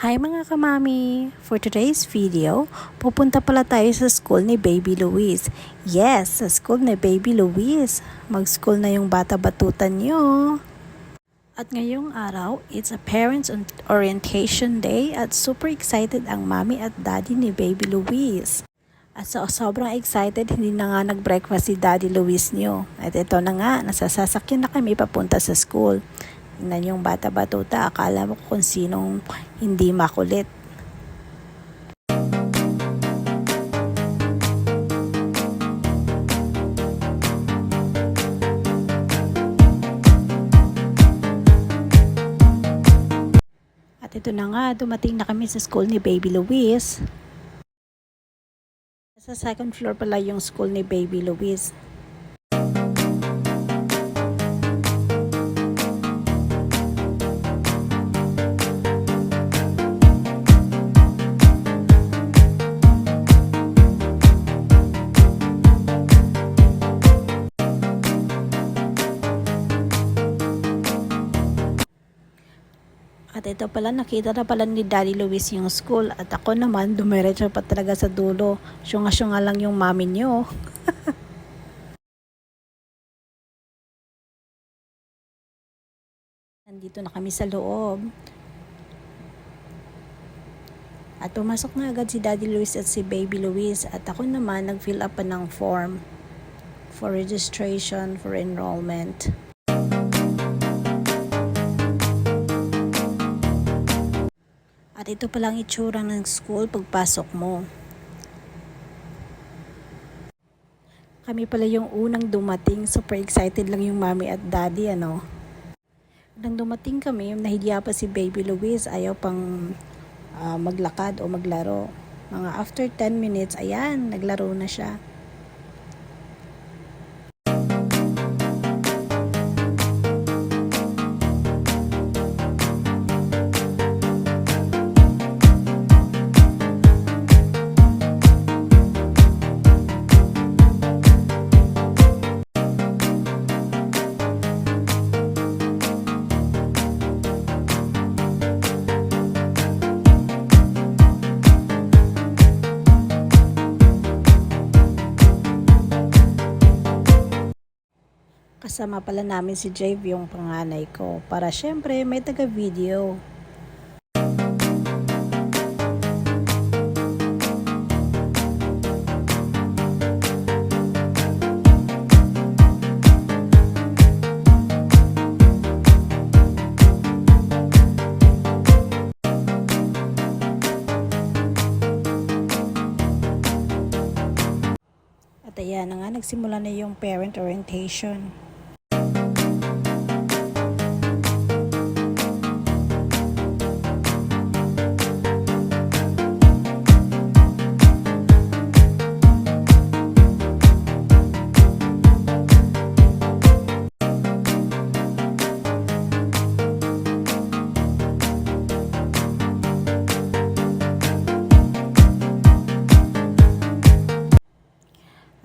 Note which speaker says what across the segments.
Speaker 1: Hi mga kamami! For today's video, pupunta pala tayo sa school ni Baby Luis. Yes, sa school ni Baby Luis. Mag-school na yung bata-batutan nyo. At ngayong araw, it's a Parents Orientation Day at super excited ang mami at daddy ni Baby Luis. At sobrang excited, hindi na nga nag-breakfast si Daddy Luis nyo. At ito na nga, nasasasakyan na kami papunta sa school. Tingnan yung bata-batuta, akala mo kung sinong hindi makulit. At ito na nga, dumating na kami sa school ni Baby Luis. Sa second floor pala yung school ni Baby Luis. At ito pala, nakita na pala ni Daddy Luis yung school. At ako naman, dumiretso pa talaga sa dulo. Syunga-syunga lang yung mami nyo. Nandito na kami sa loob. At pumasok na agad si Daddy Luis at si Baby Luis. At ako naman, nag-fill up pa ng form for registration, for enrollment. At ito palang itsura ng school pagpasok mo. Kami pala yung unang dumating. Super excited lang yung mami at daddy, ano. Nang dumating kami, nahihiya pa si Baby Luis. Ayaw pang maglakad o maglaro. Mga after 10 minutes, ayan, naglaro na siya. Kasama pala namin si Jave, yung panganay ko, para syempre may taga-video. At ayan na nga, nagsimula na yung parent orientation.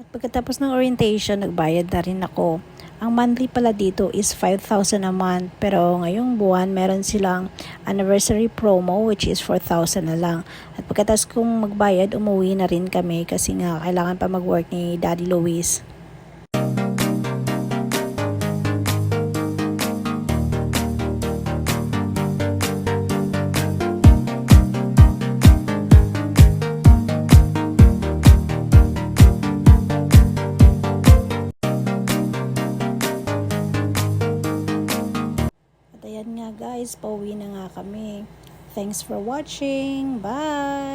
Speaker 1: Pagkatapos ng orientation, nagbayad na rin ako. Ang monthly pala dito is 5,000 a month. Pero ngayong buwan, meron silang anniversary promo which is 4,000 na lang. At pagkatapos kong magbayad, umuwi na rin kami kasi nga kailangan pa mag-work ni Daddy Luis. Ayan nga guys, pauwi na nga kami. Thanks for watching. Bye!